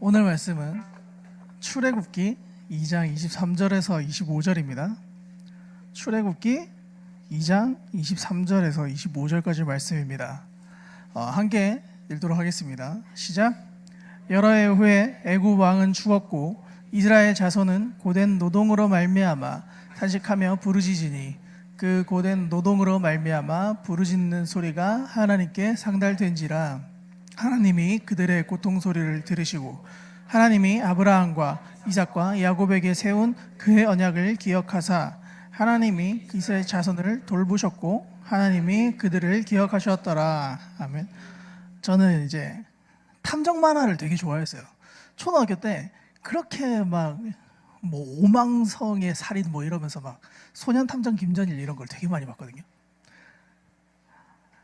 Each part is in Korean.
오늘 말씀은 출애굽기 2장 23절에서 25절입니다. 출애굽기 2장 23절에서 25절까지 말씀입니다. 함께 읽도록 하겠습니다. 시작. 여러 해 후에 애굽 왕은 죽었고 이스라엘 자손은 고된 노동으로 말미암아 탄식하며 부르짖으니 그 고된 노동으로 말미암아 부르짖는 소리가 하나님께 상달된지라. 하나님이 그들의 고통 소리를 들으시고 하나님이 아브라함과 이삭과 야곱에게 세운 그의 언약을 기억하사 하나님이 이스라엘 자손을 돌보셨고 하나님이 그들을 기억하셨더라. 아멘. 저는 이제 탐정 만화를 되게 좋아했어요. 초등학교 때 그렇게 막 뭐 오망성의 살인 뭐 이러면서 막 소년 탐정 김전일 이런 걸 되게 많이 봤거든요.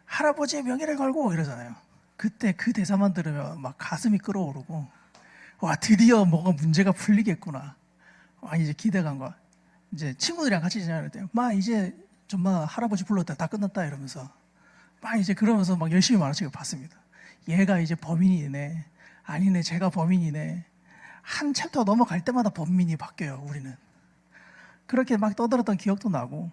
할아버지의 명예를 걸고 이러잖아요. 그때 그 대사만 들으면 막 가슴이 끓어오르고, 와, 드디어 뭐가 문제가 풀리겠구나. 이제 기대감과, 이제 친구들이랑 같이 지내는 때, 이제 정말 할아버지 불렀다, 다 끝났다 이러면서, 이제 그러면서 막 열심히 만화책을 봤습니다. 얘가 이제 범인이네, 아니네, 제가 범인이네. 한 챕터 넘어갈 때마다 범인이 바뀌어요, 우리는. 그렇게 막 떠들었던 기억도 나고,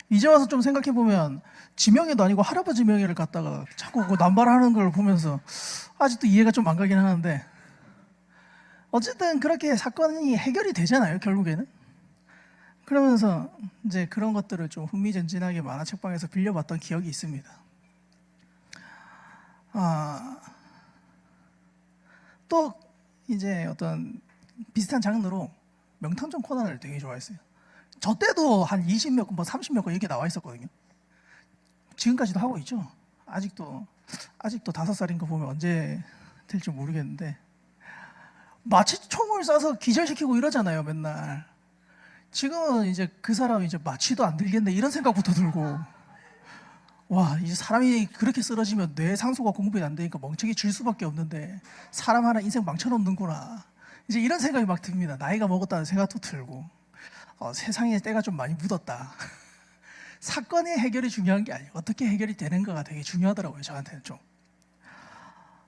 이제 와서 좀 생각해보면 지명예도 아니고 할아버지 명예를 갖다가 자꾸 그 남발하는 걸 보면서 아직도 이해가 좀 안 가긴 하는데, 어쨌든 그렇게 사건이 해결이 되잖아요, 결국에는. 그러면서 이제 그런 것들을 좀 흥미진진하게 만화책방에서 빌려봤던 기억이 있습니다. 또 이제 어떤 비슷한 장르로 명탐정 코난을 되게 좋아했어요. 저 때도 한 20몇 건, 30몇 건 이렇게 나와 있었거든요. 지금까지도 하고 있죠. 아직도 5살인 거 보면 언제 될지 모르겠는데, 마치 총을 쏴서 기절시키고 이러잖아요, 맨날. 지금은 이제 그 사람 이제 마취도 안 들겠네 이런 생각부터 들고, 와, 이제 사람이 그렇게 쓰러지면 뇌 상수가 공급이 안 되니까 멍청이 줄 수밖에 없는데 사람 하나 인생 망쳐놓는구나, 이제 이런 생각이 막 듭니다. 나이가 먹었다는 생각도 들고, 세상에 때가 좀 많이 묻었다. 사건의 해결이 중요한 게 아니에요. 어떻게 해결이 되는가가 되게 중요하더라고요, 저한테는 좀.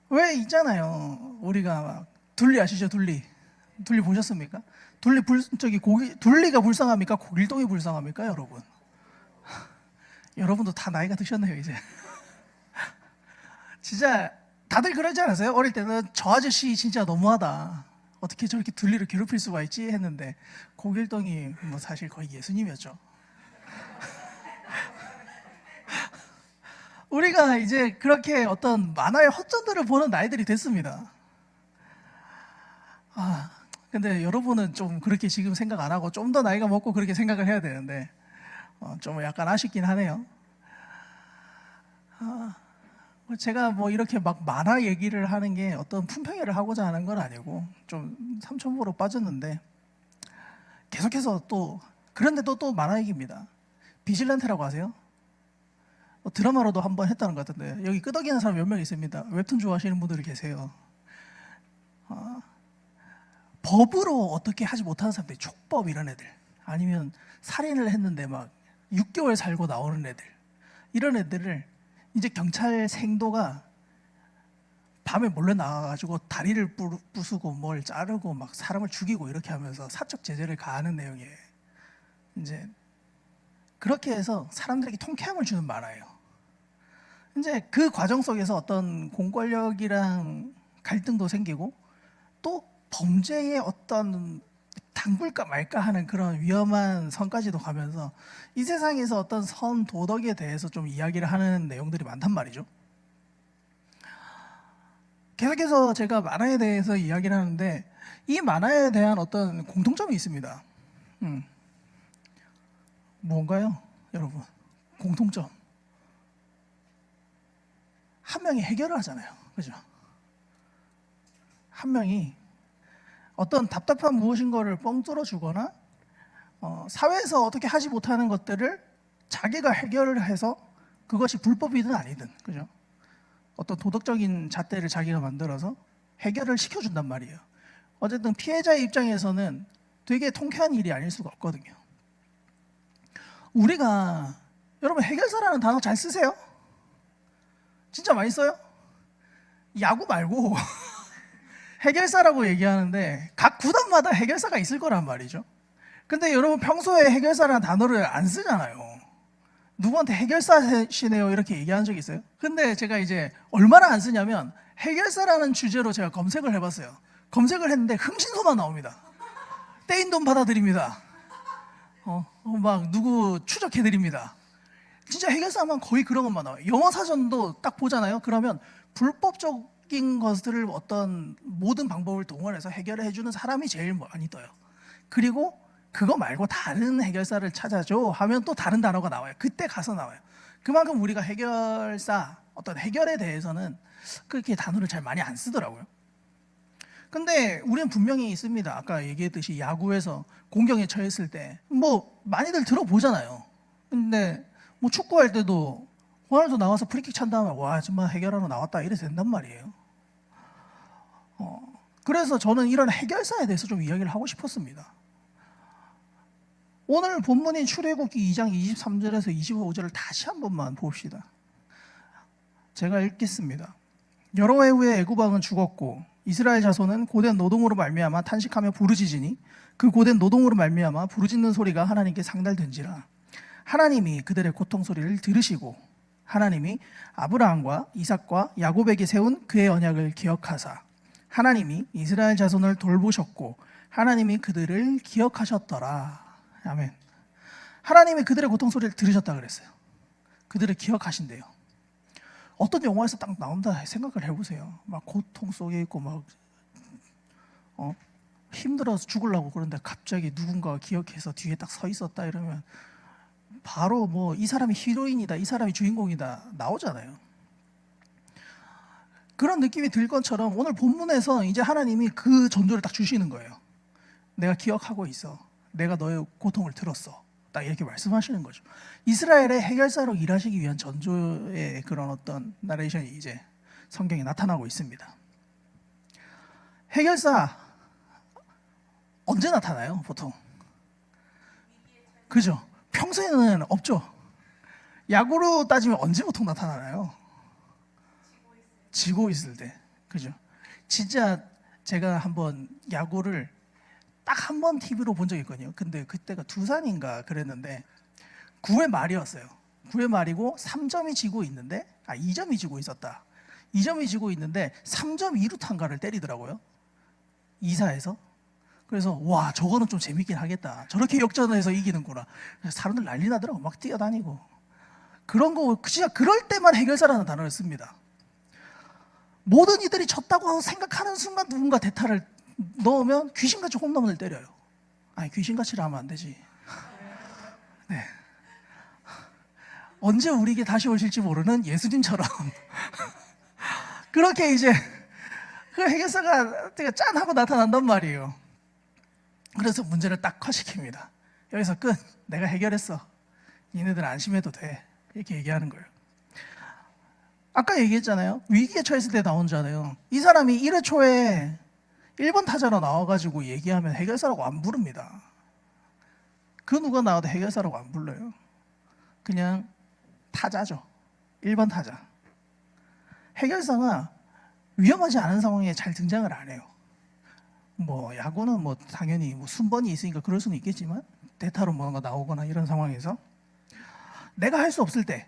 왜 있잖아요, 우리가 막 둘리 아시죠? 둘리 보셨습니까? 둘리가 불쌍합니까? 고길동이 불쌍합니까, 여러분? 여러분도 다 나이가 드셨네요, 이제. 진짜 다들 그러지 않았어요? 어릴 때는 저 아저씨 진짜 너무하다, 어떻게 저렇게 둘리를 괴롭힐 수가 있지 했는데, 고길동이 뭐 사실 거의 예수님이었죠. 우리가 이제 그렇게 어떤 만화의 허점들을 보는 나이들이 됐습니다. 근데 여러분은 좀 그렇게 지금 생각 안 하고 좀 더 나이가 먹고 그렇게 생각을 해야 되는데, 좀 약간 아쉽긴 하네요. 제가 뭐 이렇게 막 만화 얘기를 하는 게 어떤 품평회를 하고자 하는 건 아니고 좀 삼천포로 빠졌는데, 계속해서 또 그런데도 또 만화 얘기입니다. 비질란테라고 아세요? 드라마로도 한번 했다는 것 같은데, 여기 끄덕이는 사람 몇 명 있습니다. 웹툰 좋아하시는 분들이 계세요. 법으로 어떻게 하지 못하는 사람들, 촉법 이런 애들, 아니면 살인을 했는데 막 6개월 살고 나오는 애들, 이런 애들을 이제 경찰 생도가 밤에 몰래 나와가지고 다리를 부수고 뭘 자르고 막 사람을 죽이고 이렇게 하면서 사적 제재를 가하는 내용이에요. 이제 그렇게 해서 사람들에게 통쾌함을 주는 만화예요. 이제 그 과정 속에서 어떤 공권력이랑 갈등도 생기고, 또 범죄의 어떤 당불까 말까 하는 그런 위험한 선까지도 가면서 이 세상에서 어떤 선 도덕에 대해서 좀 이야기를 하는 내용들이 많단 말이죠. 계속해서 제가 만화에 대해서 이야기를 하는데, 이 만화에 대한 어떤 공통점이 있습니다. 뭔가요, 여러분? 공통점. 한 명이 해결을 하잖아요, 그죠? 한 명이 어떤 답답한 무엇인가를 뻥 뚫어주거나, 사회에서 어떻게 하지 못하는 것들을 자기가 해결을 해서, 그것이 불법이든 아니든, 그죠? 어떤 도덕적인 잣대를 자기가 만들어서 해결을 시켜준단 말이에요. 어쨌든 피해자의 입장에서는 되게 통쾌한 일이 아닐 수가 없거든요. 우리가, 여러분, 해결사라는 단어 잘 쓰세요? 진짜 많이 써요? 야구 말고 해결사라고 얘기하는데 각 구단마다 해결사가 있을 거란 말이죠. 근데 여러분 평소에 해결사라는 단어를 안 쓰잖아요. 누구한테 해결사시네요 이렇게 얘기한 적 있어요? 근데 제가 이제 얼마나 안 쓰냐면 해결사라는 주제로 제가 검색을 해봤어요. 검색을 했는데 흥신소만 나옵니다. 떼인 돈 받아드립니다. 막 누구 추적해드립니다. 진짜 해결사만 거의 그런 것만 나와요. 영어 사전도 딱 보잖아요. 그러면 불법적인 것들을 어떤 모든 방법을 동원해서 해결을 해주는 사람이 제일 많이 떠요. 그리고 그거 말고 다른 해결사를 찾아줘 하면 또 다른 단어가 나와요. 그때 가서 나와요. 그만큼 우리가 해결사, 어떤 해결에 대해서는 그렇게 단어를 잘 많이 안 쓰더라고요. 근데 우리는 분명히 있습니다. 아까 얘기했듯이 야구에서 공경에 처했을 때 뭐 많이들 들어보잖아요. 근데 뭐 축구할 때도 호날두 나와서 프리킥 찬 다음에 와 정말 해결하러 나왔다 이래 된단 말이에요. 그래서 저는 이런 해결사에 대해서 좀 이야기를 하고 싶었습니다. 오늘 본문인 출애굽기 2장 23절에서 25절을 다시 한 번만 봅시다. 제가 읽겠습니다. 여러 해 후에 애굽 왕은 죽었고 이스라엘 자손은 고된 노동으로 말미암아 탄식하며 부르짖으니 그 고된 노동으로 말미암아 부르짖는 소리가 하나님께 상달된지라. 하나님이 그들의 고통 소리를 들으시고 하나님이 아브라함과 이삭과 야곱에게 세운 그의 언약을 기억하사 하나님이 이스라엘 자손을 돌보셨고 하나님이 그들을 기억하셨더라. 아멘. 하나님이 그들의 고통 소리를 들으셨다 그랬어요. 그들을 기억하신대요. 어떤 영화에서 딱 나온다 생각을 해보세요. 막 고통 속에 있고 막 힘들어서 죽으려고 그러는데 갑자기 누군가가 기억해서 뒤에 딱 서 있었다 이러면 바로 뭐 이 사람이 히로인이다, 이 사람이 주인공이다 나오잖아요. 그런 느낌이 들 것처럼 오늘 본문에서 이제 하나님이 그 전조를 딱 주시는 거예요. 내가 기억하고 있어. 내가 너의 고통을 들었어. 딱 이렇게 말씀하시는 거죠. 이스라엘의 해결사로 일하시기 위한 전조의 그런 어떤 나레이션이 이제 성경에 나타나고 있습니다. 해결사 언제 나타나요? 보통 그죠? 평소에는 없죠. 야구로 따지면 언제 보통 나타나나요? 지고 있을 때. 그죠? 진짜 제가 한번 야구를 딱 한 번 TV로 본 적이 있거든요. 근데 그때가 두산인가 그랬는데 9회 말이었어요. 9회 말이고 3점이 지고 있는데 2점이 지고 있었다. 2점이 지고 있는데 3점 2루탄가를 때리더라고요. 2사에서. 그래서 와 저거는 좀 재밌긴 하겠다. 저렇게 역전해서 이기는구나. 사람들 난리 나더라고. 막 뛰어다니고. 그런 거 진짜 그럴 때만 해결사라는 단어를 씁니다. 모든 이들이 졌다고 생각하는 순간 누군가 대타를 넣으면 귀신같이 홈런을 때려요. 아니 귀신같이라 하면 안 되지. 네. 언제 우리에게 다시 오실지 모르는 예수님처럼 그렇게 이제 그 해결사가 되게 짠하고 나타난단 말이에요. 그래서 문제를 딱 컷시킵니다. 여기서 끝. 내가 해결했어. 니네들 안심해도 돼. 이렇게 얘기하는 거예요. 아까 얘기했잖아요. 위기에 처했을 때 나오잖아요. 이 사람이 1회 초에 1번 타자로 나와가지고 얘기하면 해결사라고 안 부릅니다. 그 누가 나와도 해결사라고 안 불러요. 그냥 타자죠. 1번 타자. 해결사가 위험하지 않은 상황에 잘 등장을 안 해요. 뭐 야구는 뭐 당연히 뭐 순번이 있으니까 그럴 수는 있겠지만 대타로 뭔가 나오거나 이런 상황에서 내가 할 수 없을 때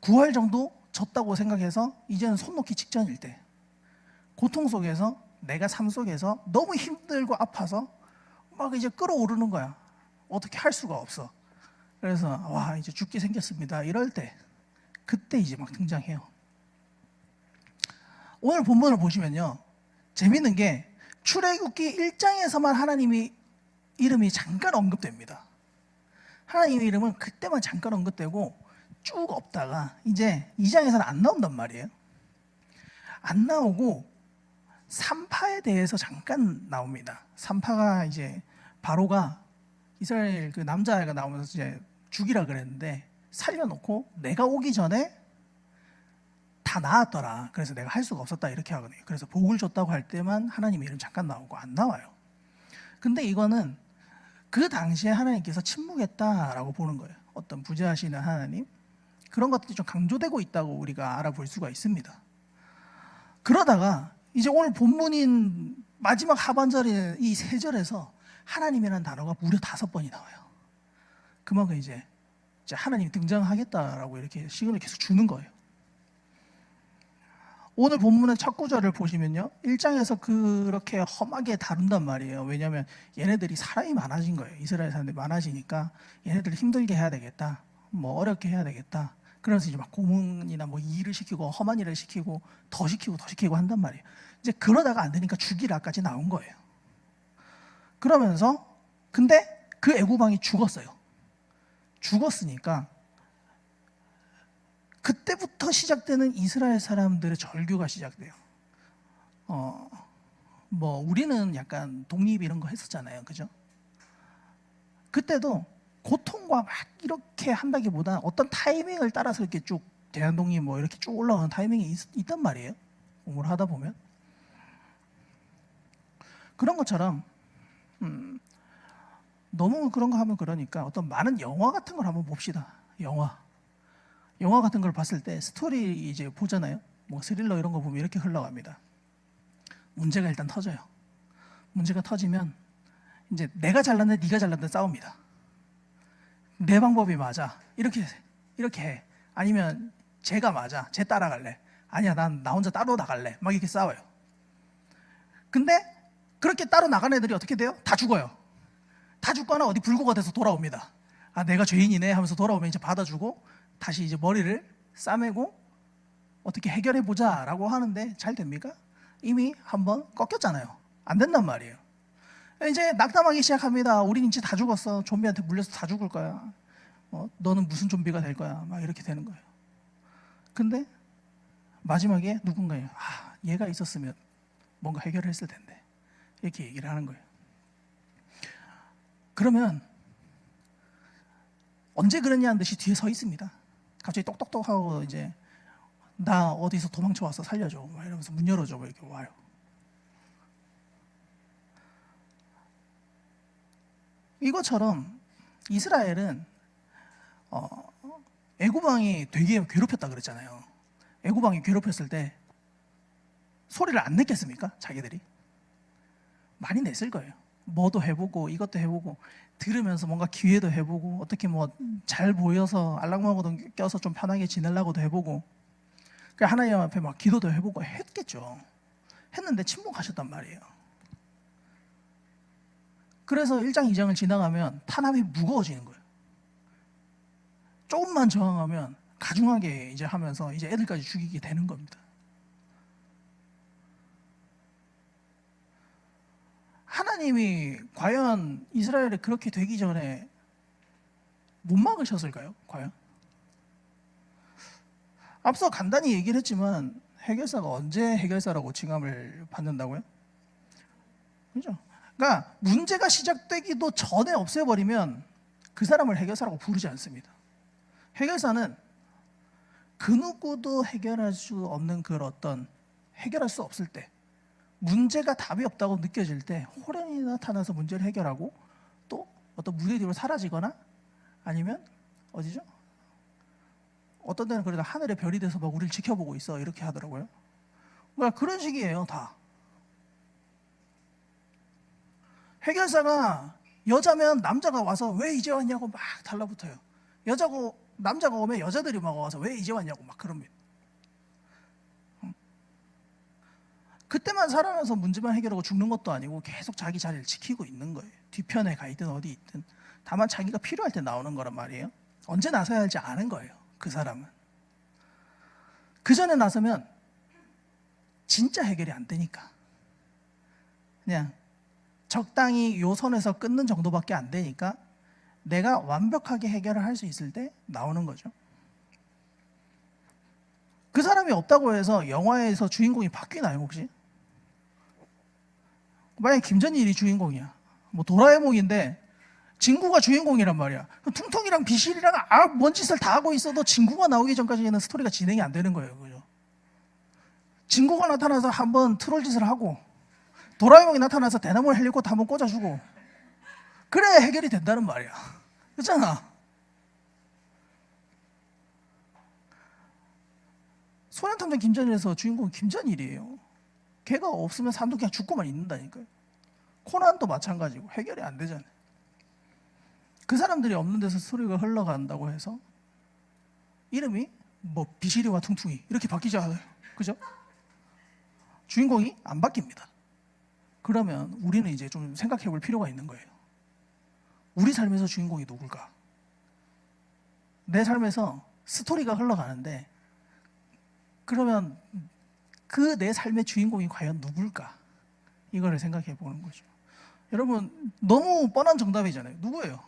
9할 정도 졌다고 생각해서 이제는 손 놓기 직전일 때 고통 속에서 내가 삶 속에서 너무 힘들고 아파서 막 이제 끌어오르는 거야. 어떻게 할 수가 없어. 그래서 와 이제 죽게 생겼습니다. 이럴 때 그때 이제 막 등장해요. 오늘 본문을 보시면요. 재밌는 게 출애굽기 1장에서만 하나님이 이름이 잠깐 언급됩니다. 하나님의 이름은 그때만 잠깐 언급되고 쭉 없다가 이제 2장에서는 안 나온단 말이에요. 안 나오고 산파에 대해서 잠깐 나옵니다. 산파가 이제 바로가 이스라엘 그 남자애가 나오면서 이제 죽이라 그랬는데 살려놓고 내가 오기 전에 다 나았더라. 그래서 내가 할 수가 없었다 이렇게 하거든요. 그래서 복을 줬다고 할 때만 하나님 이름 잠깐 나오고 안 나와요. 근데 이거는 그 당시에 하나님께서 침묵했다라고 보는 거예요. 어떤 부재하시는 하나님 그런 것들이 좀 강조되고 있다고 우리가 알아볼 수가 있습니다. 그러다가 이제 오늘 본문인 마지막 하반절인 이 세 절에서 하나님이라는 단어가 무려 5번이 나와요. 그만큼 이제 하나님이 등장하겠다라고 이렇게 시그널을 계속 주는 거예요. 오늘 본문의 첫 구절을 보시면요, 1장에서 그렇게 험하게 다룬단 말이에요. 왜냐하면 얘네들이 사람이 많아진 거예요. 이스라엘 사람들이 많아지니까 얘네들을 힘들게 해야 되겠다, 뭐 어렵게 해야 되겠다. 그래서 이제 막 고문이나 뭐 일을 시키고 험한 일을 시키고 더 시키고 한단 말이에요. 이제 그러다가 안 되니까 죽이라까지 나온 거예요. 그러면서 근데 그 애구방이 죽었어요. 죽었으니까 그때부터 시작되는 이스라엘 사람들의 절규가 시작돼요. 뭐 우리는 약간 독립 이런 거 했었잖아요, 그죠? 그때도 고통과 막 이렇게 한다기보다 어떤 타이밍을 따라서 이렇게 쭉 대한독립 뭐 이렇게 쭉 올라오는 타이밍이 있단 말이에요. 공부를 하다 보면 그런 것처럼 너무 그런 거 하면 그러니까 어떤 많은 영화 같은 걸 한번 봅시다. 영화 같은 걸 봤을 때 스토리 이제 보잖아요. 뭐 스릴러 이런 거 보면 이렇게 흘러갑니다. 문제가 일단 터져요. 문제가 터지면 이제 내가 잘났네, 네가 잘났네 싸웁니다. 내 방법이 맞아. 이렇게 해. 아니면 쟤가 맞아. 쟤 따라갈래. 아니야, 나 혼자 따로 나갈래. 막 이렇게 싸워요. 근데 그렇게 따로 나간 애들이 어떻게 돼요? 다 죽어요. 다 죽거나 어디 불구가 돼서 돌아옵니다. 아, 내가 죄인이네 하면서 돌아오면 이제 받아주고 다시 이제 머리를 싸매고 어떻게 해결해 보자라고 하는데 잘 됩니까? 이미 한번 꺾였잖아요. 안 된단 말이에요. 이제 낙담하기 시작합니다. 우린 이제 다 죽었어. 좀비한테 물려서 다 죽을 거야. 너는 무슨 좀비가 될 거야. 막 이렇게 되는 거예요. 근데 마지막에 누군가요? 얘가 있었으면 뭔가 해결을 했을 텐데. 이렇게 얘기를 하는 거예요. 그러면 언제 그랬냐는 듯이 뒤에 서 있습니다. 갑자기 똑똑똑하고 이제 나 어디서 도망쳐 와서 살려줘. 막 이러면서 문 열어줘. 막 이렇게 와요. 이것처럼 이스라엘은 애구방이 되게 괴롭혔다 그랬잖아요. 애구방이 괴롭혔을 때 소리를 안 냈겠습니까? 자기들이 많이 냈을 거예요. 뭐도 해보고 이것도 해보고 들으면서 뭔가 기회도 해보고 어떻게 뭐 잘 보여서 알랑방구도 껴서 좀 편하게 지내려고도 해보고 하나님 앞에 막 기도도 해보고 했겠죠. 했는데 침묵하셨단 말이에요. 그래서 1장 2장을 지나가면 탄압이 무거워지는 거예요. 조금만 저항하면 가중하게 이제 하면서 이제 애들까지 죽이게 되는 겁니다. 하나님이 과연 이스라엘이 그렇게 되기 전에 못 막으셨을까요? 과연? 앞서 간단히 얘기를 했지만 해결사가 언제 해결사라고 칭함을 받는다고요? 그죠? 그러니까 문제가 시작되기도 전에 없애버리면 그 사람을 해결사라고 부르지 않습니다. 해결사는 그 누구도 해결할 수 없는 그런 어떤 해결할 수 없을 때 문제가 답이 없다고 느껴질 때 호련히 나타나서 문제를 해결하고 또 어떤 무대 뒤로 사라지거나 아니면 어디죠? 어떤 데는 그래도 하늘의 별이 돼서 막 우리를 지켜보고 있어 이렇게 하더라고요. 그러니까 그런 식이에요. 다 해결사가 여자면 남자가 와서 왜 이제 왔냐고 막 달라붙어요. 남자가 오면 여자들이 막 와서 왜 이제 왔냐고 막 그럽니다. 그때만 살아나서 문제만 해결하고 죽는 것도 아니고 계속 자기 자리를 지키고 있는 거예요. 뒤편에 가 있든 어디 있든. 다만 자기가 필요할 때 나오는 거란 말이에요. 언제 나서야 할지 아는 거예요. 그 사람은. 그 전에 나서면 진짜 해결이 안 되니까. 그냥 적당히 요 선에서 끊는 정도밖에 안 되니까 내가 완벽하게 해결을 할 수 있을 때 나오는 거죠. 그 사람이 없다고 해서 영화에서 주인공이 바뀌나요 혹시? 만약에 김전일이 주인공이야. 뭐 도라에몽인데 진구가 주인공이란 말이야. 퉁퉁이랑 비실이랑 뭔 짓을 다 하고 있어도 진구가 나오기 전까지는 스토리가 진행이 안 되는 거예요. 그죠? 진구가 나타나서 한번 트롤 짓을 하고 도라에몽이 나타나서 대나무 헬리콥터 한번 꽂아주고 그래야 해결이 된다는 말이야. 그렇잖아. 소년탐정 김전일에서 주인공은 김전일이에요. 걔가 없으면 사람도 그냥 죽고만 있는다니까요. 코난도 마찬가지고 해결이 안 되잖아요. 그 사람들이 없는 데서 스토리가 흘러간다고 해서 이름이 뭐 비시리와 퉁퉁이 이렇게 바뀌지 않아요. 그죠? 주인공이 안 바뀝니다. 그러면 우리는 이제 좀 생각해 볼 필요가 있는 거예요. 우리 삶에서 주인공이 누굴까? 내 삶에서 스토리가 흘러가는데 그러면 그 내 삶의 주인공이 과연 누굴까? 이거를 생각해 보는 거죠. 여러분, 너무 뻔한 정답이잖아요. 누구예요?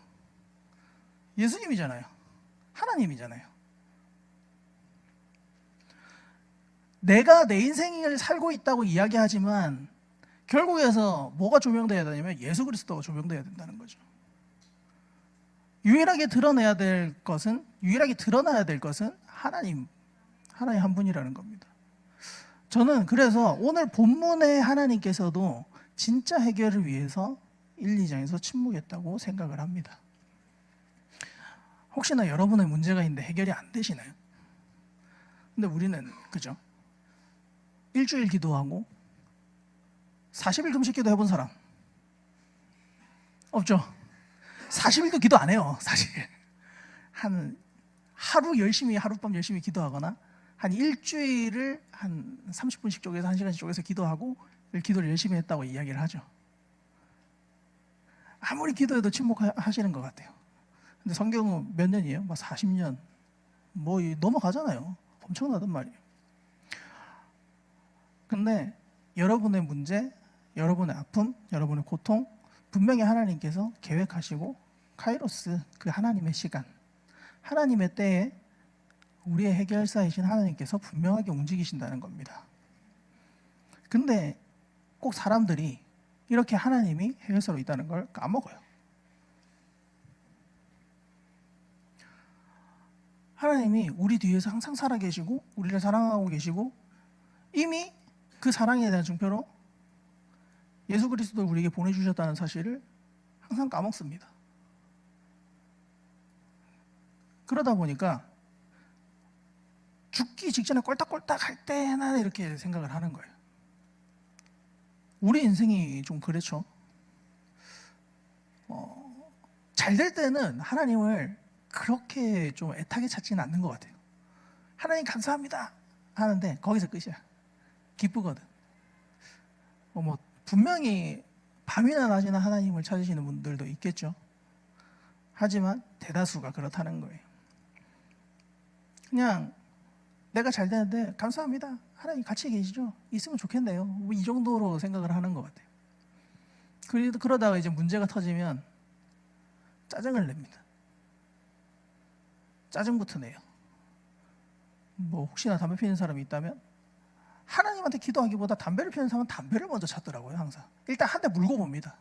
예수님이잖아요. 하나님이잖아요. 내가 내 인생을 살고 있다고 이야기하지만 결국에서 뭐가 조명돼야 되냐면 예수 그리스도가 조명돼야 된다는 거죠. 유일하게 드러나야 될 것은 하나님 한 분이라는 겁니다. 저는 그래서 오늘 본문의 하나님께서도 진짜 해결을 위해서 1, 2장에서 침묵했다고 생각을 합니다. 혹시나 여러분의 문제가 있는데 해결이 안 되시나요? 근데 우리는 그죠? 일주일 기도하고 40일 금식 기도 해본 사람 없죠? 40일도 기도 안 해요, 사실. 한 하룻밤 열심히 기도하거나 한 일주일을 한 30분씩 쪼개서 1시간씩 쪼개서 기도하고 기도를 열심히 했다고 이야기를 하죠. 아무리 기도해도 침묵하시는 것 같아요. 근데 성경은 몇 년이에요? 40년 넘어가잖아요. 엄청나단 말이에요. 근데 여러분의 문제, 여러분의 아픔, 여러분의 고통 분명히 하나님께서 계획하시고 카이로스, 그 하나님의 시간, 하나님의 때에 우리의 해결사이신 하나님께서 분명하게 움직이신다는 겁니다. 근데 꼭 사람들이 이렇게 하나님이 해결사로 있다는 걸 까먹어요. 하나님이 우리 뒤에서 항상 살아계시고 우리를 사랑하고 계시고 이미 그 사랑에 대한 증표로 예수 그리스도를 우리에게 보내주셨다는 사실을 항상 까먹습니다. 그러다 보니까 죽기 직전에 꼴딱꼴딱 할 때나 이렇게 생각을 하는 거예요. 우리 인생이 좀 그렇죠. 잘 될 때는 하나님을 그렇게 좀 애타게 찾지는 않는 것 같아요. 하나님 감사합니다 하는데 거기서 끝이야. 기쁘거든. 분명히 밤이나 낮이나 하나님을 찾으시는 분들도 있겠죠. 하지만 대다수가 그렇다는 거예요. 그냥 내가 잘 되는데 감사합니다. 하나님 같이 계시죠? 있으면 좋겠네요. 이 정도로 생각을 하는 것 같아요. 그러다가 이제 문제가 터지면 짜증을 냅니다. 짜증부터 내요. 혹시나 담배 피우는 사람이 있다면 하나님한테 기도하기보다 담배를 피우는 사람은 담배를 먼저 찾더라고요. 항상 일단 한 대 물고 봅니다.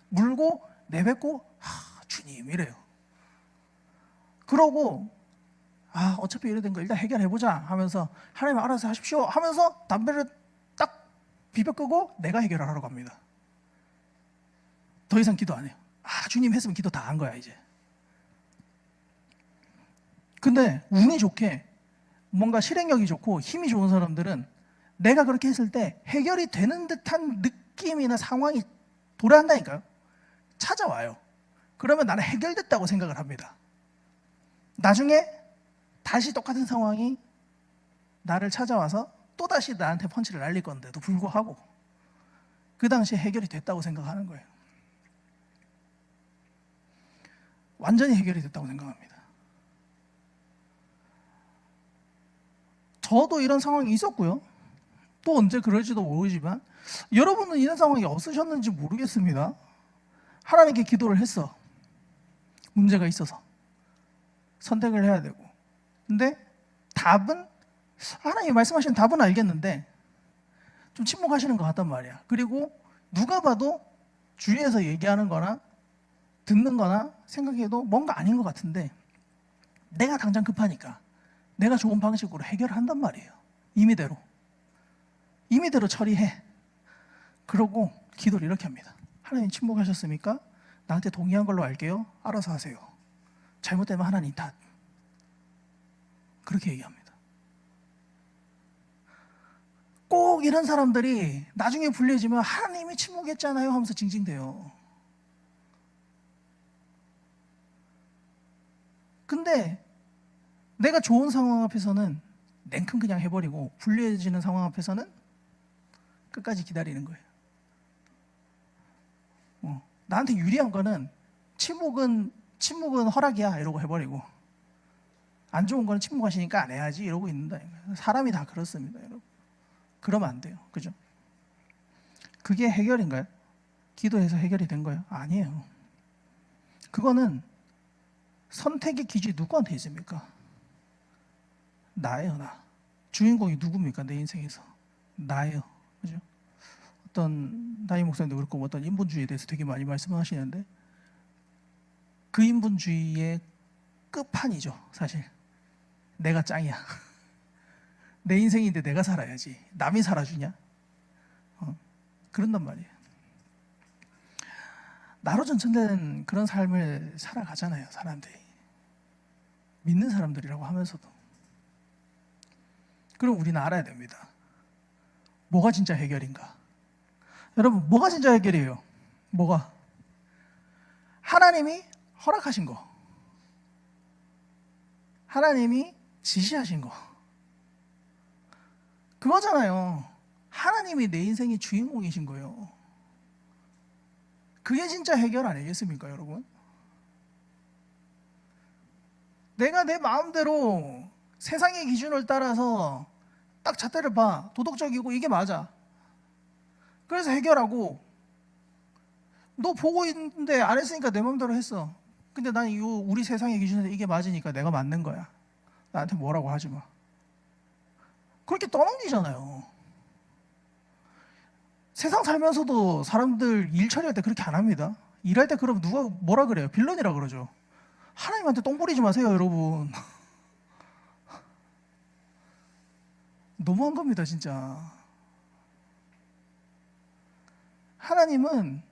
물고 내뱉고 주님 이래요. 그러고 어차피 이래 된 거 일단 해결해보자 하면서 하나님 알아서 하십시오 하면서 담배를 딱 비벼 끄고 내가 해결하러 갑니다. 더 이상 기도 안 해요. 주님 했으면 기도 다 한 거야 이제. 근데 운이 좋게 뭔가 실행력이 좋고 힘이 좋은 사람들은 내가 그렇게 했을 때 해결이 되는 듯한 느낌이나 상황이 도래한다니까요. 찾아와요. 그러면 나는 해결됐다고 생각을 합니다. 나중에 다시 똑같은 상황이 나를 찾아와서 또다시 나한테 펀치를 날릴 건데도 불구하고 그 당시에 해결이 됐다고 생각하는 거예요. 완전히 해결이 됐다고 생각합니다. 저도 이런 상황이 있었고요. 또 언제 그럴지도 모르지만 여러분은 이런 상황이 없으셨는지 모르겠습니다. 하나님께 기도를 했어. 문제가 있어서 선택을 해야 되고, 근데 답은 하나님이 말씀하시는 답은 알겠는데 좀 침묵하시는 것 같단 말이야. 그리고 누가 봐도 주위에서 얘기하는 거나 듣는 거나 생각해도 뭔가 아닌 것 같은데 내가 당장 급하니까 내가 좋은 방식으로 해결한단 말이에요. 임의대로 처리해. 그러고 기도를 이렇게 합니다. 하나님 침묵하셨습니까? 나한테 동의한 걸로 알게요. 알아서 하세요. 잘못되면 하나님 탓. 그렇게 얘기합니다. 꼭 이런 사람들이 나중에 불리해지면 하나님이 침묵했잖아요 하면서 징징대요. 근데 내가 좋은 상황 앞에서는 냉큼 그냥 해버리고 불리해지는 상황 앞에서는 끝까지 기다리는 거예요. 나한테 유리한 거는 침묵은 허락이야 이러고 해버리고, 안 좋은 거는 침묵하시니까 안 해야지 이러고 있는다. 사람이 다 그렇습니다, 여러분. 그러면 안 돼요. 그죠? 그게 해결인가요? 기도해서 해결이 된 거예요? 아니에요. 그거는 선택의 기준이 누구한테 있습니까? 나예요, 나. 주인공이 누굽니까? 내 인생에서. 나예요. 그죠? 어떤 담임 목사님도 그렇고 어떤 인본주의에 대해서 되게 많이 말씀하시는데, 그 인본주의의 끝판이죠, 사실. 내가 짱이야. 내 인생인데 내가 살아야지. 남이 살아주냐? 그런단 말이에요. 나로 전천된 그런 삶을 살아가잖아요, 사람들이. 믿는 사람들이라고 하면서도. 그럼 우리는 알아야 됩니다. 뭐가 진짜 해결인가? 여러분, 뭐가 진짜 해결이에요? 뭐가? 하나님이 허락하신 거, 하나님이 지시하신 거, 그거잖아요. 하나님이 내 인생의 주인공이신 거예요. 그게 진짜 해결 아니겠습니까, 여러분? 내가 내 마음대로 세상의 기준을 따라서 딱 잣대를 봐, 도덕적이고 이게 맞아, 그래서 해결하고, 너 보고 있는데 안 했으니까 내 마음대로 했어. 근데 난 우리 세상의 기준에서 이게 맞으니까 내가 맞는 거야. 나한테 뭐라고 하지 마. 그렇게 떠넘기잖아요. 세상 살면서도 사람들 일 처리할 때 그렇게 안 합니다. 일할 때 그러면 누가 뭐라 그래요? 빌런이라 그러죠. 하나님한테 똥 뿌리지 마세요, 여러분. 너무한 겁니다, 진짜. 하나님은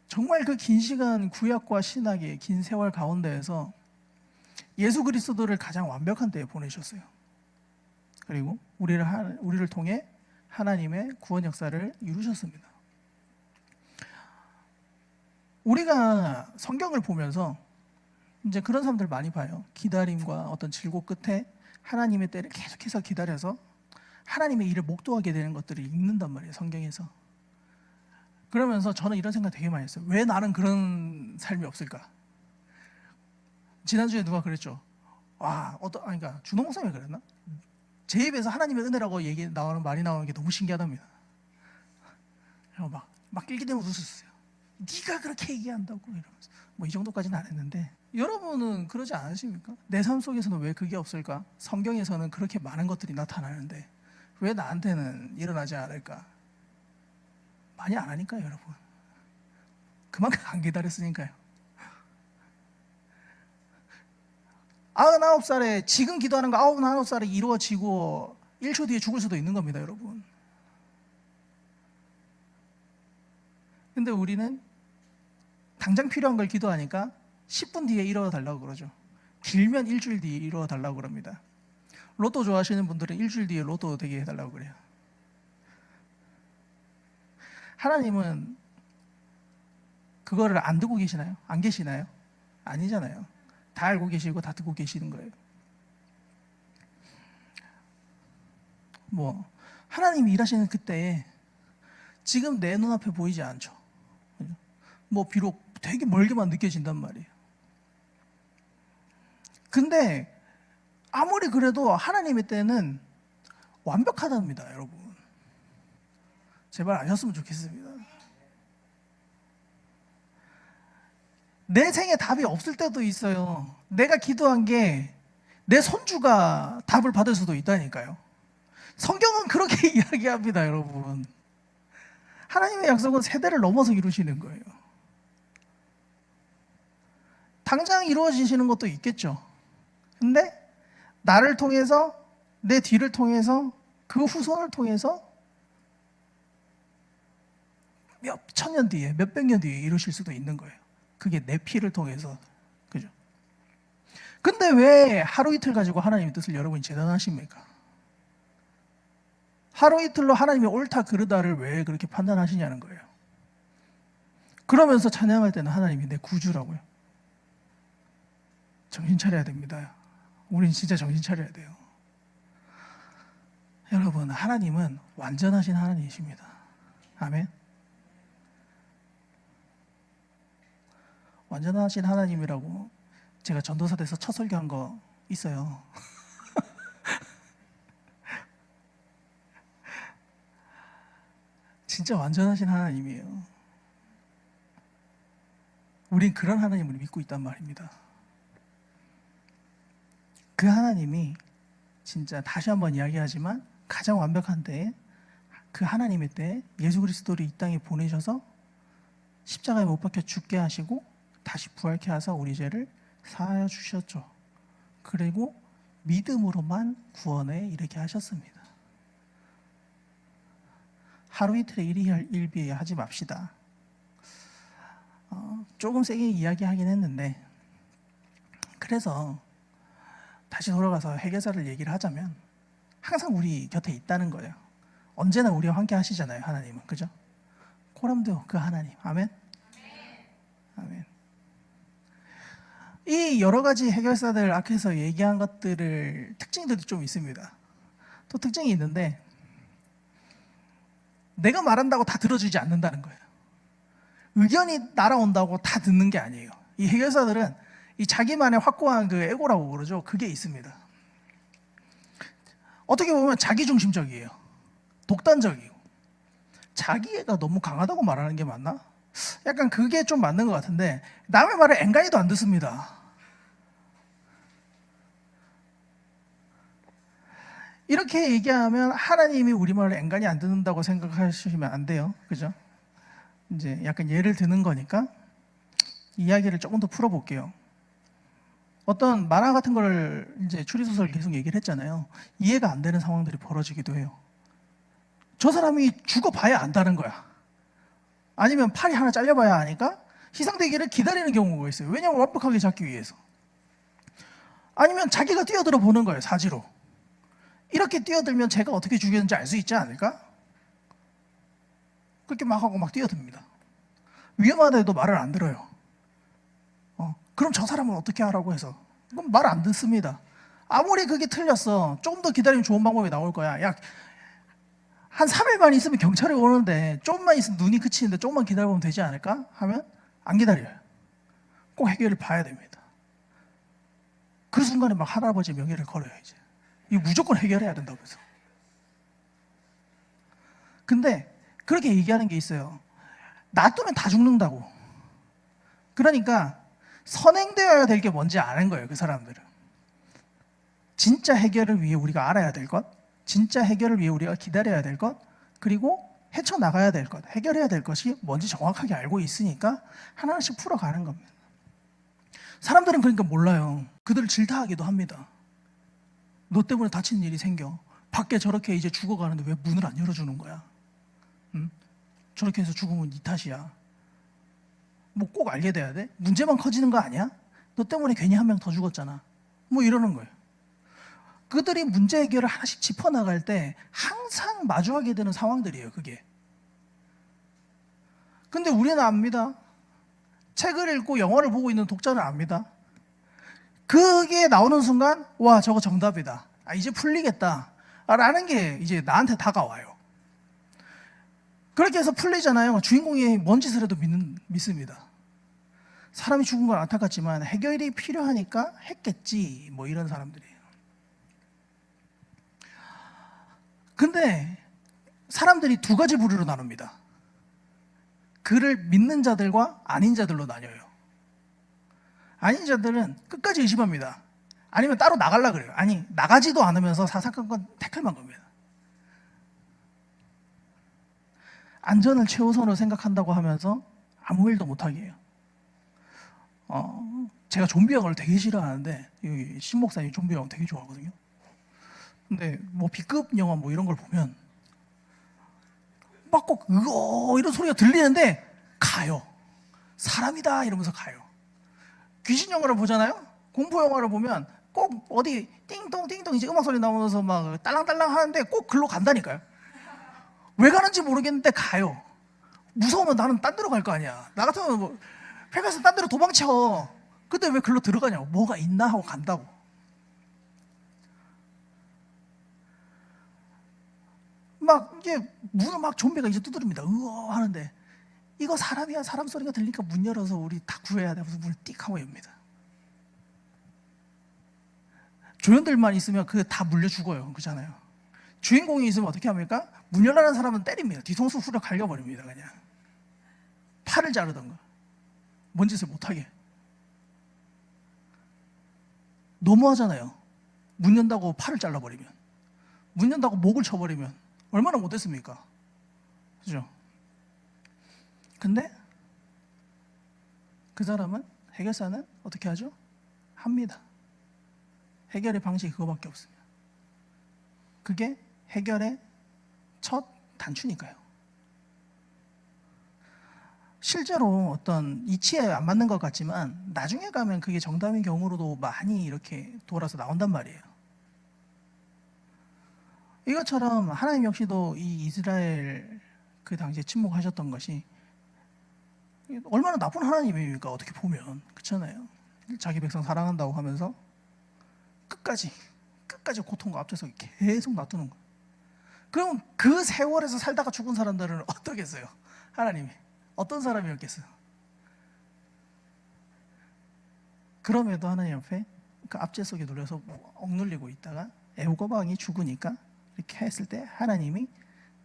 정말 그 긴 시간 구약과 신약의 긴 세월 가운데에서 예수 그리스도를 가장 완벽한 때에 보내셨어요. 그리고 우리를 통해 하나님의 구원 역사를 이루셨습니다. 우리가 성경을 보면서 이제 그런 사람들 많이 봐요. 기다림과 어떤 질고 끝에 하나님의 때를 계속해서 기다려서 하나님의 일을 목도하게 되는 것들을 읽는단 말이에요, 성경에서. 그러면서 저는 이런 생각 되게 많이 했어요. 왜 나는 그런 삶이 없을까? 지난주에 누가 그랬죠. 그러니까 준호 목사님이 그랬나? 제 입에서 하나님의 은혜라고 말이 나오는 게 너무 신기하답니다. 막 낄기대면서 웃었어요. 네가 그렇게 얘기한다고 이러면서. 이 정도까지는 안 했는데, 여러분은 그러지 않으십니까? 내 삶 속에서는 왜 그게 없을까? 성경에서는 그렇게 많은 것들이 나타나는데 왜 나한테는 일어나지 않을까? 많이 안 하니까요, 여러분. 그만큼 안 기다렸으니까요. 99살에 지금 기도하는 거 99살에 이루어지고 1초 뒤에 죽을 수도 있는 겁니다, 여러분. 근데 우리는 당장 필요한 걸 기도하니까 10분 뒤에 이루어 달라고 그러죠. 길면 일주일 뒤에 이루어 달라고 그럽니다. 로또 좋아하시는 분들은 일주일 뒤에 로또 되게 해달라고 그래요. 하나님은 그거를 안 듣고 계시나요? 안 계시나요? 아니잖아요. 다 알고 계시고 다 듣고 계시는 거예요. 하나님이 일하시는 그때에 지금 내 눈앞에 보이지 않죠. 비록 되게 멀게만 느껴진단 말이에요. 근데 아무리 그래도 하나님의 때는 완벽하답니다, 여러분. 제발 아셨으면 좋겠습니다. 내 생에 답이 없을 때도 있어요. 내가 기도한 게 내 손주가 답을 받을 수도 있다니까요. 성경은 그렇게 이야기합니다, 여러분. 하나님의 약속은 세대를 넘어서 이루시는 거예요. 당장 이루어지시는 것도 있겠죠. 근데 나를 통해서, 내 뒤를 통해서, 그 후손을 통해서 몇 천 년 뒤에, 몇백 년 뒤에 이루실 수도 있는 거예요. 그게 내 피를 통해서. 그죠? 근데 왜 하루 이틀 가지고 하나님의 뜻을 여러분이 재단하십니까? 하루 이틀로 하나님이 옳다 그르다를 왜 그렇게 판단하시냐는 거예요. 그러면서 찬양할 때는 하나님이 내 구주라고요. 정신 차려야 됩니다. 우린 진짜 정신 차려야 돼요. 여러분, 하나님은 완전하신 하나님이십니다. 아멘. 완전하신 하나님이라고 제가 전도사대에서 첫 설교한 거 있어요. 진짜 완전하신 하나님이에요. 우린 그런 하나님을 믿고 있단 말입니다. 그 하나님이 진짜 다시 한번 이야기하지만 가장 완벽한 때에 그 하나님의 때에 예수 그리스도를 이 땅에 보내셔서 십자가에 못 박혀 죽게 하시고 다시 부활케 하사 우리 죄를 사하여 주셨죠. 그리고 믿음으로만 구원에 이르게 하셨습니다. 하루 이틀에 일비에 하지 맙시다. 조금 세게 이야기하긴 했는데, 그래서 다시 돌아가서 해결사를 얘기를 하자면 항상 우리 곁에 있다는 거예요. 언제나 우리와 함께 하시잖아요, 하나님은. 그죠? 코람도 그 하나님. 아멘. 아멘. 이 여러 가지 해결사들 앞에서 얘기한 것들을 특징들이 좀 있습니다. 또 특징이 있는데, 내가 말한다고 다 들어주지 않는다는 거예요. 의견이 날아온다고 다 듣는 게 아니에요. 이 해결사들은 이 자기만의 확고한 그 에고라고 그러죠. 그게 있습니다. 어떻게 보면 자기중심적이에요. 독단적이고. 자기애가 너무 강하다고 말하는 게 맞나? 약간 그게 좀 맞는 것 같은데, 남의 말을 앵간히도 안 듣습니다. 이렇게 얘기하면 하나님이 우리 말을 앵간히 안 듣는다고 생각하시면 안 돼요. 그죠? 이제 약간 예를 드는 거니까 이야기를 조금 더 풀어볼게요. 어떤 만화 같은 걸 이제 추리소설 계속 얘기를 했잖아요. 이해가 안 되는 상황들이 벌어지기도 해요. 저 사람이 죽어봐야 안다는 거야. 아니면 팔이 하나 잘려봐야 하니까 희생되기를 기다리는 경우가 있어요. 왜냐하면 완벽하게 잡기 위해서. 아니면 자기가 뛰어들어 보는 거예요, 사지로. 이렇게 뛰어들면 제가 어떻게 죽였는지 알 수 있지 않을까? 그렇게 막 하고 막 뛰어듭니다. 위험하다해도 말을 안 들어요. 그럼 저 사람은 어떻게 하라고 해서? 그럼 말 안 듣습니다. 아무리 그게 틀렸어, 조금 더 기다리면 좋은 방법이 나올 거야. 야, 한 3일만 있으면 경찰이 오는데 조금만 있으면 눈이 그치는데 조금만 기다려보면 되지 않을까? 하면 안 기다려요. 꼭 해결을 봐야 됩니다. 그 순간에 막 할아버지 명예를 걸어요. 이제 이거 무조건 해결해야 된다고 해서. 근데 그렇게 얘기하는 게 있어요. 놔두면 다 죽는다고. 그러니까 선행되어야 될 게 뭔지 아는 거예요, 그 사람들은. 진짜 해결을 위해 우리가 알아야 될 것, 진짜 해결을 위해 우리가 기다려야 될 것, 그리고 헤쳐나가야 될 것, 해결해야 될 것이 뭔지 정확하게 알고 있으니까 하나씩 풀어가는 겁니다. 사람들은 그러니까 몰라요. 그들을 질타하기도 합니다. 너 때문에 다치는 일이 생겨. 밖에 저렇게 이제 죽어가는데 왜 문을 안 열어주는 거야? 응? 저렇게 해서 죽으면 네 탓이야. 뭐 꼭 알게 돼야 돼? 문제만 커지는 거 아니야? 너 때문에 괜히 한 명 더 죽었잖아. 뭐 이러는 거예요. 그들이 문제 해결을 하나씩 짚어나갈 때 항상 마주하게 되는 상황들이에요, 그게. 근데 우리는 압니다. 책을 읽고 영화를 보고 있는 독자는 압니다. 그게 나오는 순간, 와, 저거 정답이다. 아, 이제 풀리겠다. 라는 게 이제 나한테 다가와요. 그렇게 해서 풀리잖아요. 주인공이 뭔 짓을 해도 믿습니다. 사람이 죽은 건 안타깝지만 해결이 필요하니까 했겠지. 뭐 이런 사람들이에요. 근데 사람들이 두 가지 부류로 나눕니다. 그를 믿는 자들과 아닌 자들로 나뉘어요. 아닌 자들은 끝까지 의심합니다. 아니면 따로 나가려고 그래요. 아니, 나가지도 않으면서 사사건건 태클만 겁니다. 안전을 최우선으로 생각한다고 하면서 아무 일도 못하게 해요. 제가 좀비 영화를 되게 싫어하는데, 신 목사님이 좀비 영화 되게 좋아하거든요. 근데 뭐 B급 영화 뭐 이런 걸 보면 막 꼭 이런 소리가 들리는데 가요. 사람이다 이러면서 가요. 귀신 영화를 보잖아요. 공포 영화를 보면 꼭 어디 띵동 띵동 이제 음악 소리 나오면서 막 딸랑딸랑 하는데 꼭 글로 간다니까요. 왜 가는지 모르겠는데 가요. 무서우면 나는 딴 데로 갈 거 아니야. 나 같으면 뭐 페가스 딴 데로 도망쳐. 근데 왜 글로 들어가냐고. 뭐가 있나 하고 간다고. 막 이게 문을 막 좀비가 이제 두드립니다. 으어 하는데 이거 사람이야. 사람 소리가 들리니까 문 열어서 우리 다 구해야 돼. 무슨 문을 띡 하고 엽니다. 조연들만 있으면 그 다 물려 죽어요. 그렇잖아요. 주인공이 있으면 어떻게 합니까? 문 열라는 사람은 때립니다. 뒤통수 후려 갈겨버립니다. 그냥 팔을 자르던가 뭔 짓을 못하게. 너무하잖아요. 문 연다고 팔을 잘라버리면, 문 연다고 목을 쳐버리면 얼마나 못했습니까? 그죠? 근데 그 사람은, 해결사는 어떻게 하죠? 합니다. 해결의 방식이 그거밖에 없습니다. 그게 해결의 첫 단추니까요. 실제로 어떤 이치에 안 맞는 것 같지만 나중에 가면 그게 정답인 경우로도 많이 이렇게 돌아서 나온단 말이에요. 이것처럼 하나님 역시도 이 이스라엘 그 당시에 침묵하셨던 것이 얼마나 나쁜 하나님입니까? 어떻게 보면. 그렇잖아요. 자기 백성 사랑한다고 하면서 끝까지 고통과 앞에서 계속 놔두는 거예요. 그럼 그 세월에서 살다가 죽은 사람들은 어떠겠어요? 하나님이 어떤 사람이었겠어요? 그럼에도 하나님 앞에 그 압제 속에 눌려서 억눌리고 있다가 애호가방이 죽으니까 이렇게 했을 때 하나님이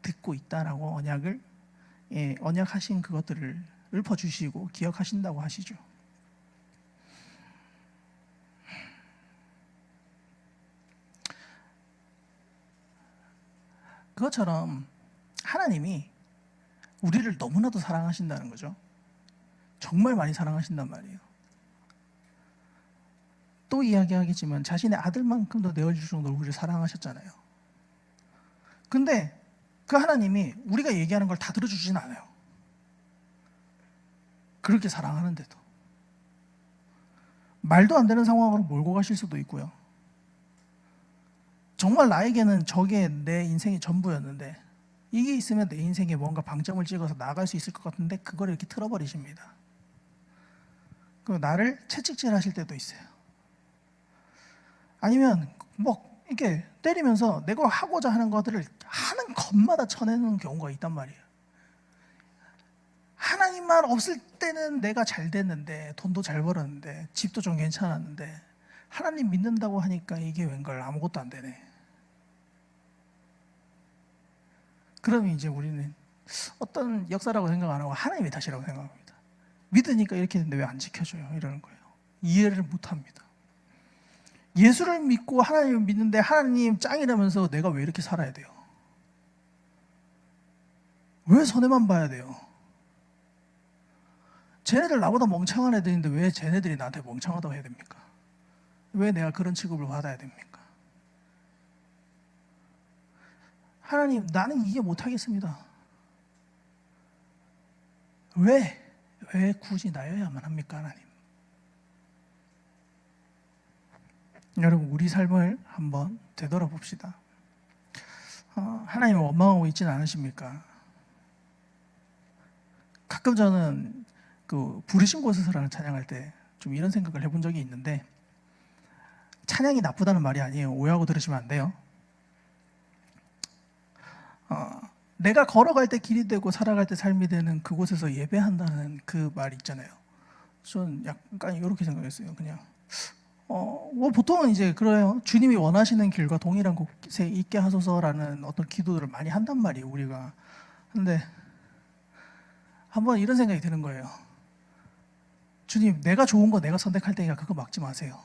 듣고 있다라고 언약하신 그것들을 읊어주시고 기억하신다고 하시죠. 그것처럼 하나님이 우리를 너무나도 사랑하신다는 거죠. 정말 많이 사랑하신단 말이에요. 또 이야기하겠지만 자신의 아들만큼도 내어줄 정도로 우리를 사랑하셨잖아요. 근데 그 하나님이 우리가 얘기하는 걸 다 들어주진 않아요. 그렇게 사랑하는데도 말도 안 되는 상황으로 몰고 가실 수도 있고요. 정말 나에게는 저게 내 인생의 전부였는데 이게 있으면 내 인생에 뭔가 방점을 찍어서 나아갈 수 있을 것 같은데 그걸 이렇게 틀어버리십니다. 그리고 나를 채찍질 하실 때도 있어요. 아니면 뭐 이렇게 때리면서 내가 하고자 하는 것들을 하는 것마다 쳐내는 경우가 있단 말이에요. 하나님만 없을 때는 내가 잘 됐는데, 돈도 잘 벌었는데, 집도 좀 괜찮았는데, 하나님 믿는다고 하니까 이게 웬걸 아무것도 안 되네. 그러면 이제 우리는 어떤 역사라고 생각 안 하고 하나님의 탓이라고 생각합니다. 믿으니까 이렇게 됐는데 왜 안 지켜줘요? 이러는 거예요. 이해를 못 합니다. 예수를 믿고 하나님을 믿는데 하나님 짱이라면서 내가 왜 이렇게 살아야 돼요? 왜 손해만 봐야 돼요? 쟤네들 나보다 멍청한 애들인데 왜 쟤네들이 나한테 멍청하다고 해야 됩니까? 왜 내가 그런 취급을 받아야 됩니까? 하나님, 나는 이해 못하겠습니다. 왜 굳이 나여야만 합니까, 하나님? 여러분, 우리 삶을 한번 되돌아봅시다. 하나님을 원망하고 있지는 않으십니까? 가끔 저는 그 부르신 곳에서라는 찬양할 때 좀 이런 생각을 해본 적이 있는데, 찬양이 나쁘다는 말이 아니에요. 오해하고 들으시면 안 돼요. 내가 걸어갈 때 길이 되고 살아갈 때 삶이 되는 그곳에서 예배한다는 그 말 있잖아요. 저는 약간 이렇게 생각했어요. 그냥 뭐 보통은 이제 그래요. 주님이 원하시는 길과 동일한 곳에 있게 하소서라는 어떤 기도들을 많이 한단 말이에요, 우리가. 근데 한번 이런 생각이 드는 거예요. 주님, 내가 좋은 거 내가 선택할 테니까 그거 막지 마세요.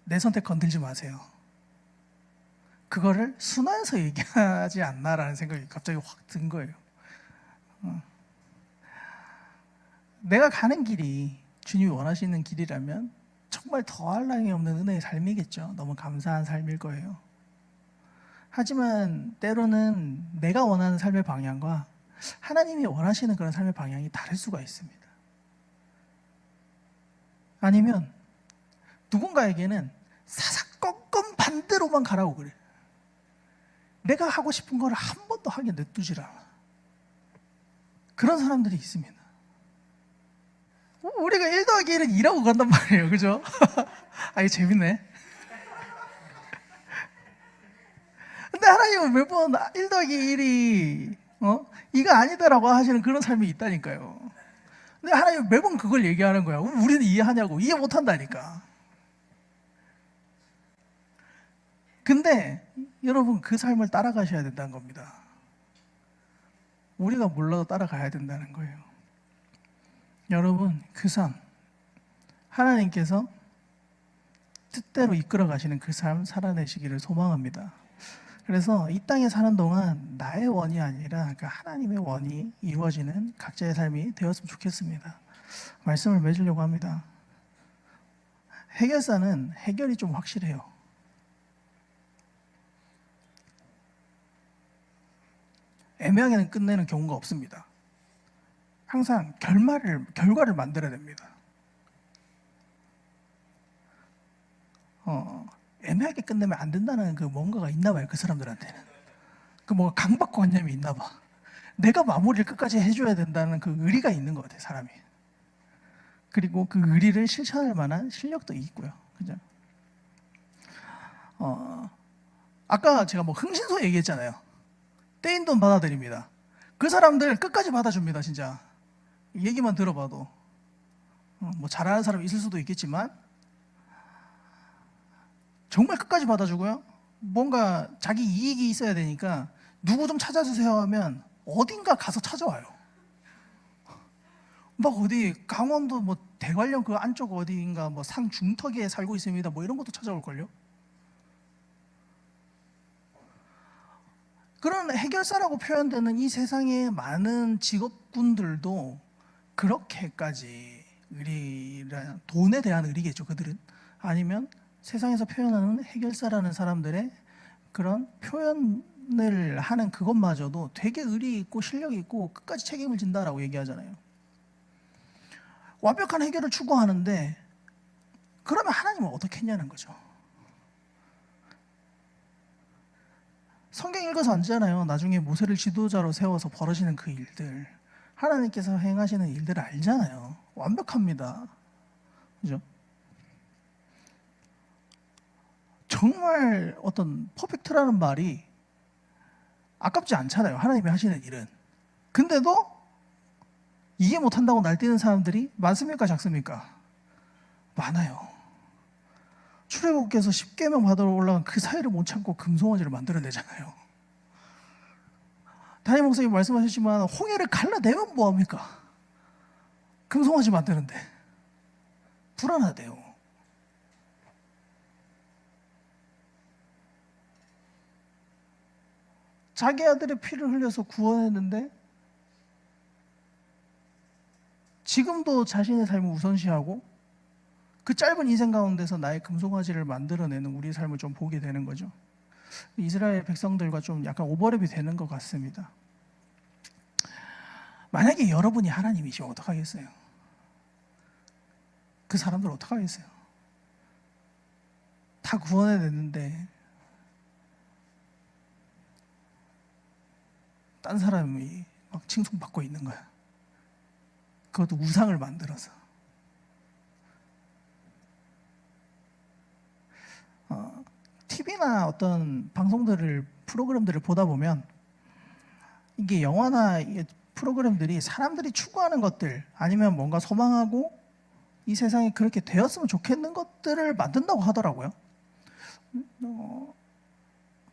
내 선택 건들지 마세요. 그거를 순화해서 얘기하지 않나라는 생각이 갑자기 확 든 거예요. 내가 가는 길이 주님이 원하시는 길이라면 정말 더할 나위 없는 은혜의 삶이겠죠. 너무 감사한 삶일 거예요. 하지만 때로는 내가 원하는 삶의 방향과 하나님이 원하시는 그런 삶의 방향이 다를 수가 있습니다. 아니면 누군가에게는 사사건건 반대로만 가라고 그래. 내가 하고 싶은 걸 한 번도 하게 냅두질 않아. 그런 사람들이 있습니다. 우리가 1 더하기 1은 2라고 간단 말이에요. 그죠? 아, 이게 재밌네. 근데 하나님은 매번 1 더하기 1이 이거 아니다라고 하시는 그런 삶이 있다니까요. 근데 하나님은 매번 그걸 얘기하는 거야. 우리는 이해하냐고. 이해 못한다니까. 근데 여러분, 그 삶을 따라가셔야 된다는 겁니다. 우리가 몰라도 따라가야 된다는 거예요. 여러분, 그 삶, 하나님께서 뜻대로 이끌어 가시는 그 삶 살아내시기를 소망합니다. 그래서 이 땅에 사는 동안 나의 원이 아니라 그 하나님의 원이 이루어지는 각자의 삶이 되었으면 좋겠습니다. 말씀을 맺으려고 합니다. 해결사는 해결이 좀 확실해요. 애매하게는 끝내는 경우가 없습니다. 항상 결과를 만들어야 됩니다. 애매하게 끝내면 안 된다는 그 뭔가가 있나 봐요. 그 사람들한테는 그 뭔가 강박관념이 있나 봐. 내가 마무리를 끝까지 해줘야 된다는 그 의리가 있는 것 같아요, 사람이. 그리고 그 의리를 실천할 만한 실력도 있고요. 그죠? 아까 제가 뭐 흥신소 얘기했잖아요. 떼인 돈 받아들입니다. 그 사람들 끝까지 받아줍니다, 진짜. 얘기만 들어봐도. 뭐 잘하는 사람이 있을 수도 있겠지만 정말 끝까지 받아주고요. 뭔가 자기 이익이 있어야 되니까 누구 좀 찾아주세요 하면 어딘가 가서 찾아와요. 막 어디 강원도 뭐 대관령 그 안쪽 어디인가 뭐 산 중턱에 살고 있습니다. 뭐 이런 것도 찾아올걸요. 그런 해결사라고 표현되는 이 세상의 많은 직업군들도 그렇게까지 의리란 돈에 대한 의리겠죠. 그들은 아니면 세상에서 표현하는 해결사라는 사람들의 그런 표현을 하는 그것마저도 되게 의리 있고 실력 있고 끝까지 책임을 진다라고 얘기하잖아요. 완벽한 해결을 추구하는데 그러면 하나님은 어떻게 했냐는 거죠. 성경 읽어서 알잖아요. 나중에 모세를 지도자로 세워서 벌어지는 그 일들, 하나님께서 행하시는 일들을 알잖아요. 완벽합니다. 그죠? 정말 어떤 퍼펙트라는 말이 아깝지 않잖아요. 하나님이 하시는 일은. 근데도 이해 못한다고 날뛰는 사람들이 많습니까? 작습니까? 많아요. 출애굽께서 10계명 받으러 올라간 그 사이를 못 참고 금송아지를 만들어내잖아요. 담임 목사님 말씀하셨지만 홍해를 갈라내면 뭐합니까? 금송아지 만드는데 불안하대요. 자기 아들의 피를 흘려서 구원했는데 지금도 자신의 삶을 우선시하고 그 짧은 인생 가운데서 나의 금송아지를 만들어내는 우리의 삶을 좀 보게 되는 거죠. 이스라엘 백성들과 좀 약간 오버랩이 되는 것 같습니다. 만약에 여러분이 하나님이시면 어떡하겠어요? 그 사람들 어떡하겠어요? 다 구원해냈는데 딴 사람이 막 칭송받고 있는 거야. 그것도 우상을 만들어서. TV나 어떤 방송들을 프로그램들을 보다 보면 이게 영화나 프로그램들이 사람들이 추구하는 것들 아니면 뭔가 소망하고 이 세상에 그렇게 되었으면 좋겠는 것들을 만든다고 하더라고요.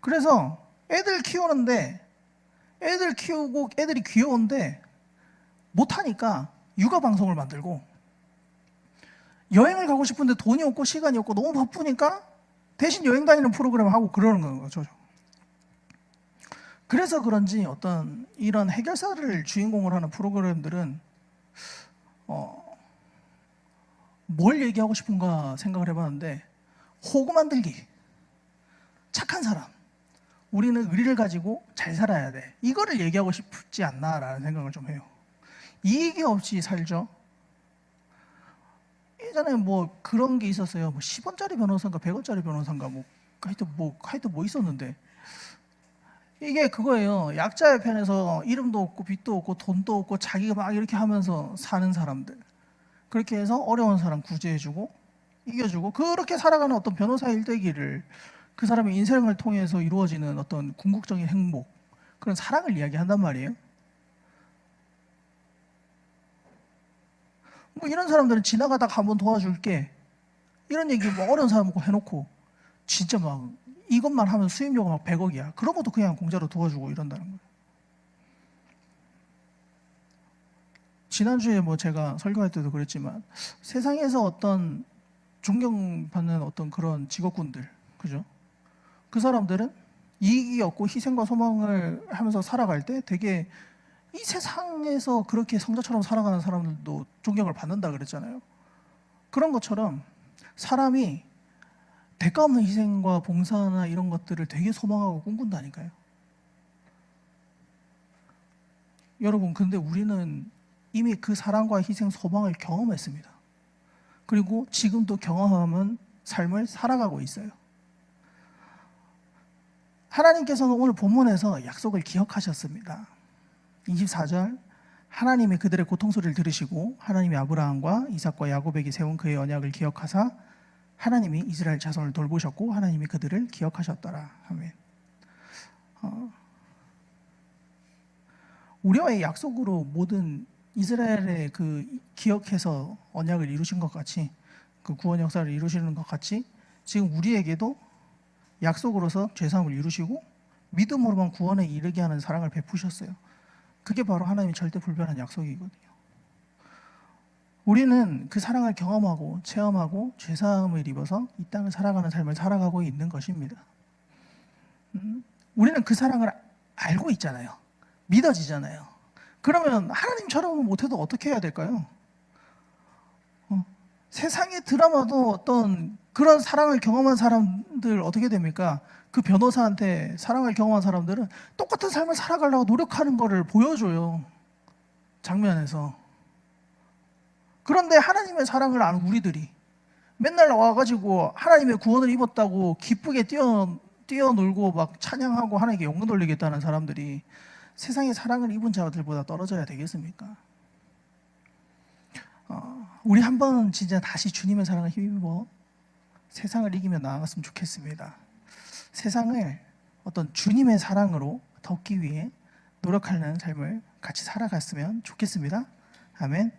그래서 애들 키우는데 애들 키우고 애들이 귀여운데 못하니까 육아 방송을 만들고 여행을 가고 싶은데 돈이 없고 시간이 없고 너무 바쁘니까 대신 여행 다니는 프로그램을 하고 그러는 거죠. 그래서 그런지 어떤 이런 해결사를 주인공으로 하는 프로그램들은 뭘 얘기하고 싶은가 생각을 해봤는데 호구 만들기, 착한 사람, 우리는 의리를 가지고 잘 살아야 돼, 이거를 얘기하고 싶지 않나라는 생각을 좀 해요. 이익이 없이 살죠. 예전에 뭐 그런 게 있었어요. 뭐 10원짜리 변호사인가 100원짜리 변호사인가 하여튼 뭐 있었는데 이게 그거예요. 약자의 편에서 이름도 없고 빚도 없고 돈도 없고 자기가 막 이렇게 하면서 사는 사람들. 그렇게 해서 어려운 사람 구제해주고 이겨주고 그렇게 살아가는 어떤 변호사 일대기를 그 사람의 인생을 통해서 이루어지는 어떤 궁극적인 행복, 그런 사랑을 이야기한단 말이에요. 뭐 이런 사람들은 지나가다가 한번 도와줄게 이런 얘기 뭐 어려운 사람 고 해놓고 진짜 막 이것만 하면 수임료가 막 100억이야. 그런 것도 그냥 공짜로 도와주고 이런다는 거예요. 지난주에 뭐 제가 설교할 때도 그랬지만 세상에서 어떤 존경받는 어떤 그런 직업군들, 그죠? 그 사람들은 이익이 없고 희생과 소망을 하면서 살아갈 때 되게 이 세상에서 그렇게 성자처럼 살아가는 사람들도 존경을 받는다 그랬잖아요. 그런 것처럼 사람이 대가 없는 희생과 봉사나 이런 것들을 되게 소망하고 꿈꾼다니까요. 여러분, 근데 우리는 이미 그 사랑과 희생, 소망을 경험했습니다. 그리고 지금도 경험하면 삶을 살아가고 있어요. 하나님께서는 오늘 본문에서 약속을 기억하셨습니다. 24절, 하나님이 그들의 고통 소리를 들으시고 하나님이 아브라함과 이삭과 야곱에게 세운 그의 언약을 기억하사 하나님이 이스라엘 자손을 돌보셨고 하나님이 그들을 기억하셨더라. 아멘. 우리와의 약속으로 모든 이스라엘의 그 기억해서 언약을 이루신 것 같이, 그 구원 역사를 이루시는 것 같이 지금 우리에게도 약속으로서 죄사함을 이루시고 믿음으로만 구원에 이르게 하는 사랑을 베푸셨어요. 그게 바로 하나님의 절대 불변한 약속이거든요. 우리는 그 사랑을 경험하고 체험하고 죄사함을 입어서 이 땅을 살아가는 삶을 살아가고 있는 것입니다. 우리는 그 사랑을 알고 있잖아요. 믿어지잖아요. 그러면 하나님처럼 못해도 어떻게 해야 될까요? 세상의 드라마도 어떤 그런 사랑을 경험한 사람들 어떻게 됩니까? 그 변호사한테 사랑을 경험한 사람들은 똑같은 삶을 살아가려고 노력하는 것을 보여줘요. 장면에서. 그런데 하나님의 사랑을 아는 우리들이 맨날 와가지고 하나님의 구원을 입었다고 기쁘게 뛰어놀고 막 찬양하고 하나님께 영광 돌리겠다는 사람들이 세상의 사랑을 입은 자들보다 떨어져야 되겠습니까? 우리 한번 진짜 다시 주님의 사랑을 힘입어 세상을 이기며 나아갔으면 좋겠습니다. 세상을 어떤 주님의 사랑으로 덮기 위해 노력하는 삶을 같이 살아갔으면 좋겠습니다. 아멘.